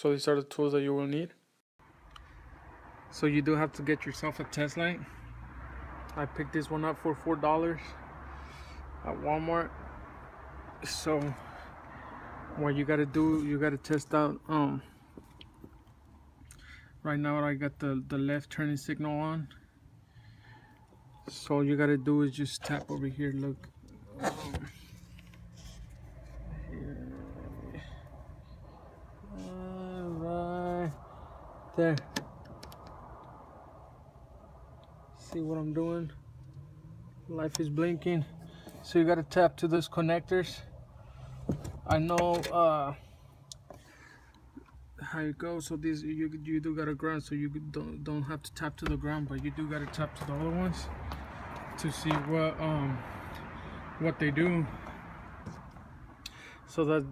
So these are the tools that you will need. So you do have to get yourself a test light. I picked this one up for $4 at Walmart. So what you gotta do, you gotta test out. Right now I got the left turning signal on. So all you gotta do is just tap over here. Look. Right there. See what I'm doing? Life is blinking. So you gotta tap to those connectors. I know how it goes. So this you do gotta ground, so you don't have to tap to the ground, but you do gotta tap to the other ones to see what they do. So that's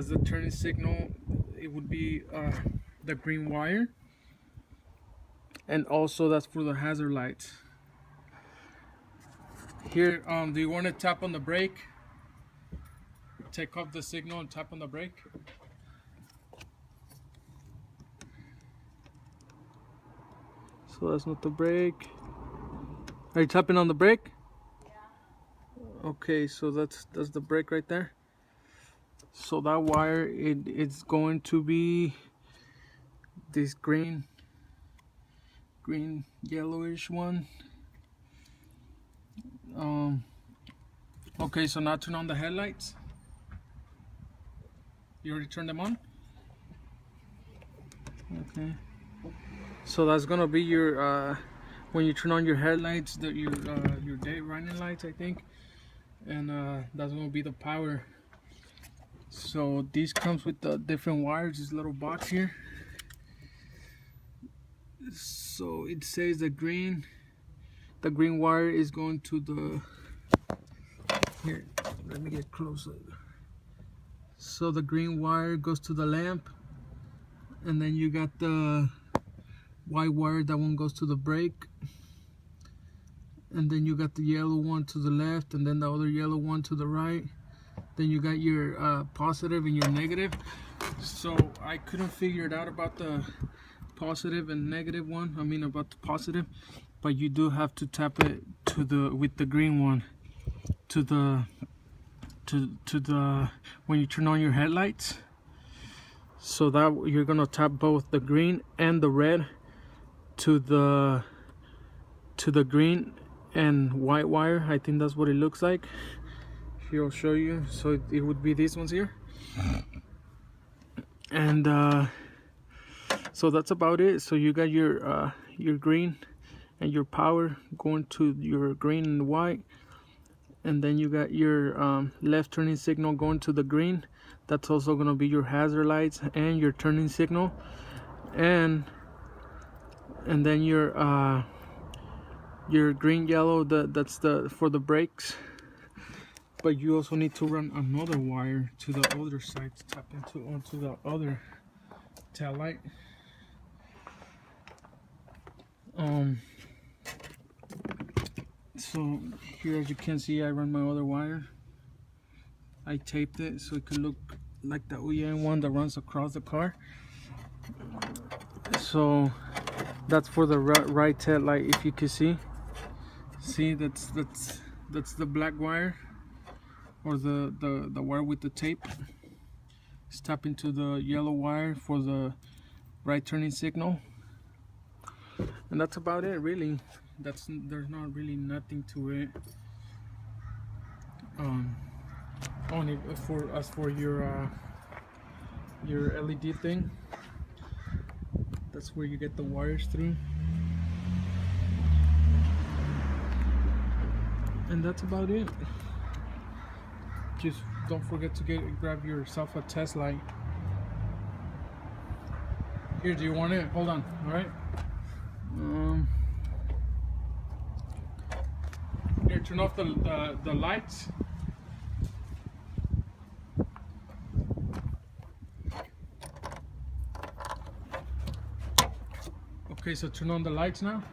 the turning signal. It would be the green wire, and also that's for the hazard lights. Here, do you want to tap on the brake? Take off the signal and tap on the brake. So that's not the brake. Are you tapping on the brake? Yeah. Okay, so that's the brake right there. So that wire, it's going to be this green yellowish one. Okay, so now turn on the headlights. You already turned them on? Okay. So that's gonna be your when you turn on your headlights, your day running lights, I think, and that's gonna be the power. So these comes with the different wires. This little box here. So it says the green wire is going to the here. Let me get closer. So the green wire goes to the lamp, and then you got the white wire, that one goes to the brake, and then you got the yellow one to the left, and then the other yellow one to the right. Then you got your positive and your negative. So I couldn't figure it out about the positive and negative one. I mean about the positive, but you do have to tap it with the green one to the when you turn on your headlights. So that you're gonna tap both the green and the red to the green and white wire. I think that's what it looks like. Here, I'll show you. So it would be these ones here, and so that's about it. So you got your green and your power going to your green and white, and then you got your left turning signal going to the green. That's also going to be your hazard lights and your turning signal, and then your green yellow, that's for the brakes. But you also need to run another wire to the other side to tap onto the other tail light. So here, as you can see, I run my other wire. I taped it so it could look like the OEM one that runs across the car. So that's for the right tail light. If you can see, that's the black wire, or the wire with the tape. It's tapping to the yellow wire for the right turning signal, and that's about it, really. There's not really nothing to it. Only for your LED thing, that's where you get the wires through, and that's about it. Just don't forget to grab yourself a test light. Here, do you want it? Hold on. All right. Here, turn off the lights. Okay, so turn on the lights now.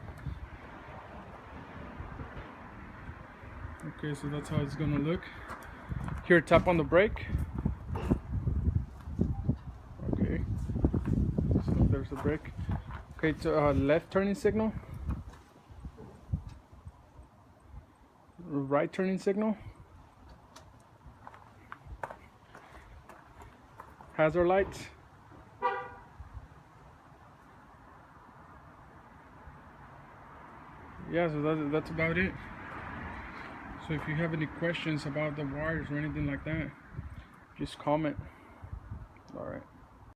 Okay, so that's how it's gonna look. Here, tap on the brake. Okay. There's a brick. Okay, so left turning signal, right turning signal, hazard lights. Yeah, so that's about it. So if you have any questions about the wires or anything like that, just comment. All right.